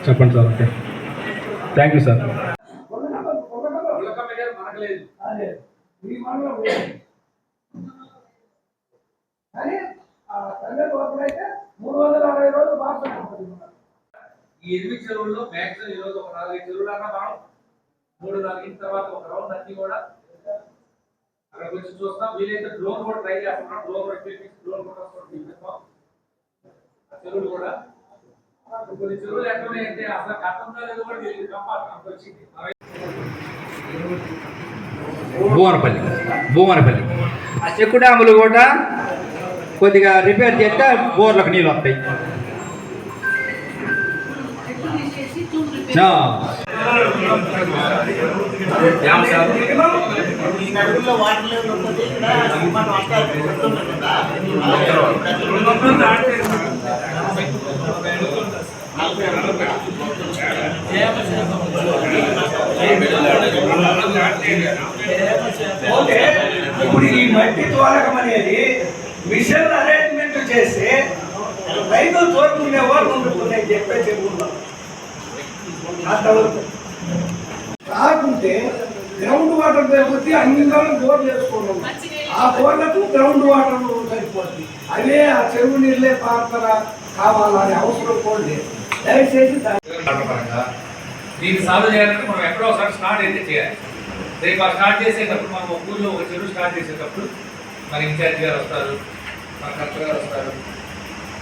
చెప్పండి sir. Okay, thank you sir. ఈ 8 చెరువుల్లో మ్యాక్సిమం ఈరోజు ఒక 4-5 చెరువులు అన్నా మనం 3-4 తర్వాత ఒక రౌండ్ అన్ని కూడా అక్కడికి వచ్చి చూస్తాం. వీలైతే డ్రోన్ కూడా ట్రై చేస్తున్నాం. డ్రోన్ కూడా చూపిస్తాం. చెరువులు కూడా కొన్ని చెరువులు ఎక్కడున్నాయంటే అసలు కట్టంతో లేదు కూడా తెలియదు. కంపార్ట్మెంట్ వచ్చింది భూవనపల్లి ఆ చెక్కు డ్యాములు కూడా కొద్దిగా రిపేర్ చేస్తే బోర్లకు నీళ్ళు వస్తాయి. ఇప్పుడు ఈ మట్టి తోలకం అనేది మిషన్ అరేంజ్మెంట్ చేసి రైతులు తోడుకునే వాళ్ళు ఉండుకున్నాయి చెప్పే చెప్పుకుంటాం. అంతవరకు కాకుంటే గ్రౌండ్ వాటర్ సరిపోతే అన్ని బోర్లు వేసుకున్నాం. ఆ బోర్లకు గ్రౌండ్ వాటర్ సరిపోతుంది. అవే ఆ చెరువు నీళ్ళే పారుతారా కావాలనే అవసరం కూడా లేదు. దయచేసి దీన్ని సాల్వ్ చేయాలంటే మనం ఎక్కడో ఒకసారి స్టార్ట్ అయితే చేయాలి. రేపు స్టార్ట్ చేసేటప్పుడు మనం ఊళ్ళో ఒక చెరువు స్టార్ట్ చేసేటప్పుడు మన ఇన్ఛార్జ్ గారు వస్తారు, మన కలెక్టర్ గారు వస్తారు,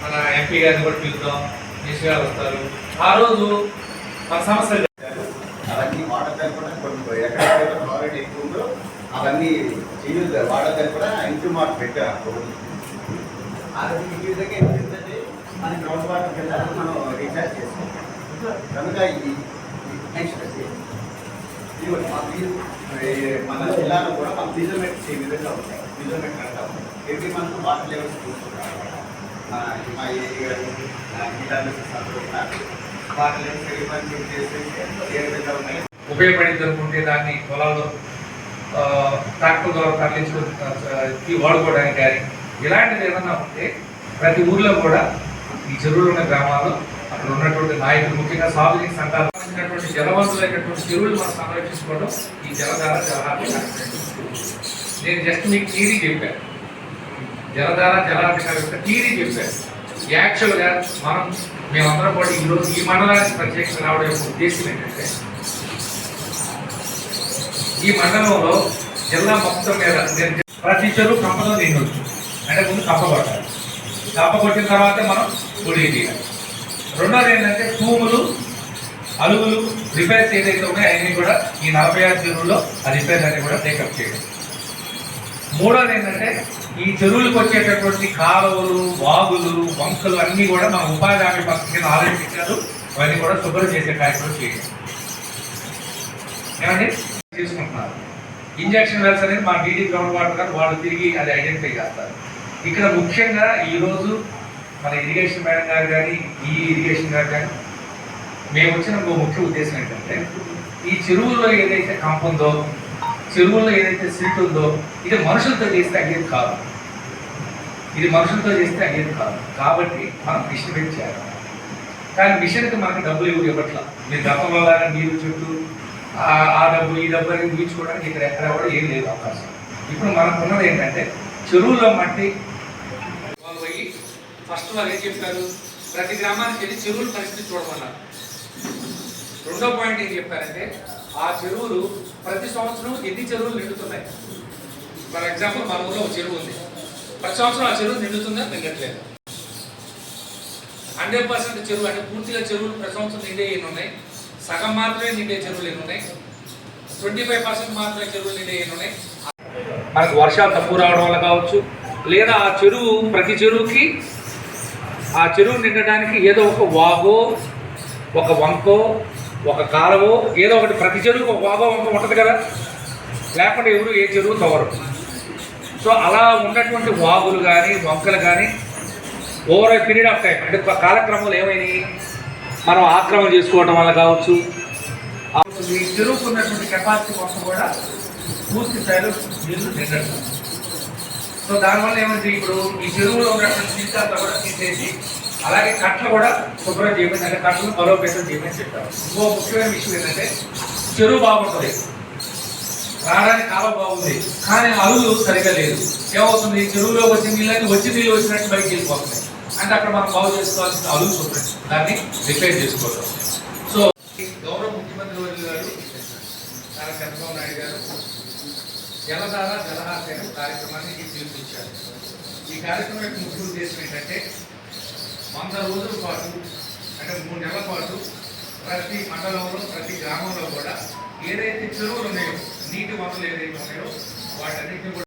మన ఎంపీ గారిని కూడా పిలుద్దాం, మినిస్టర్ గారు వస్తారు. ఆ రోజు మన సమస్యలు అవన్నీ వాటర్ కూడా కొన్ని ఎక్కడెక్కడ క్వాలిటీ ఎక్కువ ఉందో అవన్నీ చేయలేదు. వాటర్ కూడా ఇంటూ మాట పెట్టారు. ఈ విధంగా ఏంటంటే మన గ్రౌండ్ వాటర్ కింద మనం రీఛార్జ్ చేస్తాం కనుక ఇది నెక్స్ట్ మన జిల్లాలో కూడా మనం ఫిజోమెట్రీ ఈ విధంగా ఉంటాయి. ఫిజోమెట్రీ అంటాం. ఎవ్రీ మంత్ వాటర్ లెవెల్స్ చూసుకుంటాం. మా area water levels every month చేసేసి ఏ విధంగా ఉన్నాయి ఉపయోగపడింది అనుకుంటే దాన్ని పొలాల్లో ట్రాక్టర్ ద్వారా తరలించుకొని వాడుకోవడానికి కానీ ఇలాంటిది ఏదన్నా ఉంటే ప్రతి ఊర్లో కూడా ఈ చెరువులు ఉన్న గ్రామాల్లో అక్కడ ఉన్నటువంటి నాయకులు ముఖ్యంగా సాగునీటి సంఘాలు జలవంతులైనటువంటి చెరువులు మనం సంరక్షించుకోవడం ఈ జలధార జలహారతి. నేను జస్ట్ మీకు థియరీ చెప్పాను. జలధార జలహారతి యొక్క థియరీ చెప్పాను. యాక్చువల్గా మేమందరం కూడా ఈరోజు ఈ మండలానికి ప్రత్యేకంగా రావడం యొక్క ఉద్దేశం ఏంటంటే ఈ మండలంలో జిల్లా మొత్తం మీద ప్రతి చెరువు కంపలో నిండొచ్చు. అంటే ముందు కప్ప కొట్టాలి. కప్ప కొట్టిన తర్వాత మనం పొడి తీయాలి. రెండోది ఏంటంటే భూములు అలుగులు రిపేర్స్ ఏదైతే ఉన్నాయో అవన్నీ కూడా ఈ 46 చెరువుల్లో ఆ రిపేర్స్ అన్ని కూడా టేకప్ చేయడం. మూడోది ఏంటంటే ఈ చెరువులకు వచ్చేటటువంటి కాలువలు వాగులు వంకలు అన్నీ కూడా మన ఉపాధి హామీ పథకం కింద ఆలోచించారు. అవన్నీ కూడా శుభ్రం చేసే కార్యక్రమం చేయడం. ఏమండి తీసుకుంటున్నారు. ఇంజక్షన్ వెల్స్ అనేది మా డీడీ గ్రౌండ్ వాటర్ గారు వాళ్ళు తిరిగి అది ఐడెంటిఫై చేస్తారు. ఇక్కడ ముఖ్యంగా ఈరోజు మన ఇరిగేషన్ మేడం గారు కానీ ఈ ఇరిగేషన్ గారు కానీ మేము వచ్చిన ముఖ్య ఉద్దేశం ఏంటంటే ఈ చెరువుల్లో ఏదైతే కంప ఉందో చెరువుల్లో ఏదైతే సిల్ట్ ఉందో ఇది మనుషులతో చేస్తే అయ్యేది కాదు. ఇది మనుషులతో చేస్తే అయ్యేది కాదు. కాబట్టి మనం మిషన్ పెంచాలి. కానీ మిషన్కి మనకి డబ్బులు ఇవ్వట్లా. మీరు గతంలో లాగా నీరు చుట్టూ ఆ డబ్బు ఈ డబ్బు అనేది ఊహించుకోవడానికి ఇక్కడ ఎక్కడ కూడా ఏం లేదు అవకాశం. ఇప్పుడు మనకు ఉన్నది ఏంటంటే చెరువుల్లో మట్టి వాళ్ళు పోయి ఫస్ట్ వాళ్ళు ఏం చెప్పారు, ప్రతి గ్రామానికి వెళ్ళి చెరువుల పరిస్థితి చూడమన్నారు. రెండో పాయింట్ ఏం చెప్పారంటే ఆ చెరువులు ప్రతి సంవత్సరం ఎన్ని చెరువులు నిండుతున్నాయి. ఫర్ ఎగ్జాంపుల్ మన ఊళ్ళో ఒక చెరువు ఉంది. ప్రతి సంవత్సరం ఆ చెరువు నిండుతుందా నిండట్లేదు. 100% చెరువు అంటే పూర్తిగా చెరువులు ప్రతి సంవత్సరం నిండే ఎన్ని ఉన్నాయి, సగం మాత్రమే నిండే చెరువులు ఎన్ని ఉన్నాయి, 25% మాత్రమే చెరువులు నిండే ఎన్ని ఉన్నాయి. మనకు వర్షాలు తక్కువ రావడం వల్ల కావచ్చు, లేదా ఆ చెరువు ప్రతి చెరువుకి ఆ చెరువు నిండడానికి ఏదో ఒక వాగో ఒక వంకో ఒక కాలవో ఏదో ఒకటి ప్రతి చెరువుకి ఒక వాగో వంక ఉంటుంది కదా, లేకుండా ఎవరు ఏ చెరువు తవ్వరు. సో అలా ఉన్నటువంటి వాగులు కానీ వంకలు కానీ over a period of time అంటే కాలక్రమంలో ఏమైనాయి మనం ఆక్రమణ చేసుకోవడం వల్ల కావచ్చు. ఈ చెరువుకు ఉన్నటువంటి కెపాసిటీ మొత్తం కూడా పూర్తి స్థాయిలో నీళ్లు నిండదు. సో దానివల్ల ఏమంటే ఇప్పుడు ఈ చెరువులో ఉన్నటువంటి నీళ్ళంతా కూడా తీసేసి అలాగే కట్టలు కూడా శుభ్రం చేయమని, అంటే కట్టలు బలోపేతం చేయమని చెప్పారు. ఇంకో ముఖ్యమైన విషయం ఏంటంటే చెరువు బాగుంటుంది, రావడానికి కాలువ బాగుంది, కానీ అలులు సరిగా లేదు. ఏమవుతుంది, చెరువులో వచ్చిన నీళ్ళని వచ్చి నీళ్ళు వచ్చినట్టు బయటికి వెళ్ళిపోతున్నాయి. అంటే అక్కడ మనం బాగు చేసుకోవాల్సిన అలులు చూడండి, దాన్ని రిపేర్ చేసుకోవడం. సో గౌరవ ముఖ్యమంత్రి వర్యులు గారు నారా చంద్రబాబు నాయుడు గారు జలధార జలహాసైన కార్యక్రమాన్ని పిలుపునిచ్చారు. ఈ కార్యక్రమం యొక్క ముఖ్య ఉద్దేశం ఏంటంటే 100 రోజుల పాటు, అంటే 3 నెలల పాటు ప్రతి మండలంలో ప్రతి గ్రామంలో కూడా ఏదైతే చెరువులు ఉన్నాయో, నీటి వనరులు ఏదైతే ఉన్నాయో వాటన్నిటిని కూడా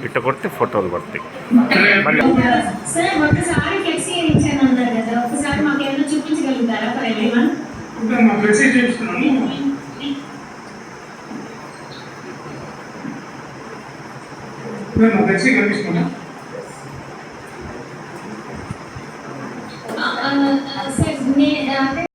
ఇట్ట కొడితే ఫోటోలు పడతాయి. సార్ ఒకసారి ఫ్లెక్సీ ఇచ్చాను అన్నారు కదా, ఒకసారి మాకు ఏమైనా చూపించగలుగుతారా ఫర్ ఎవ్రీవన్? మా ఫ్లెక్సీ చేస్తున్నాను. ఫ్లెక్సీ కనిపిస్తున్నా సార్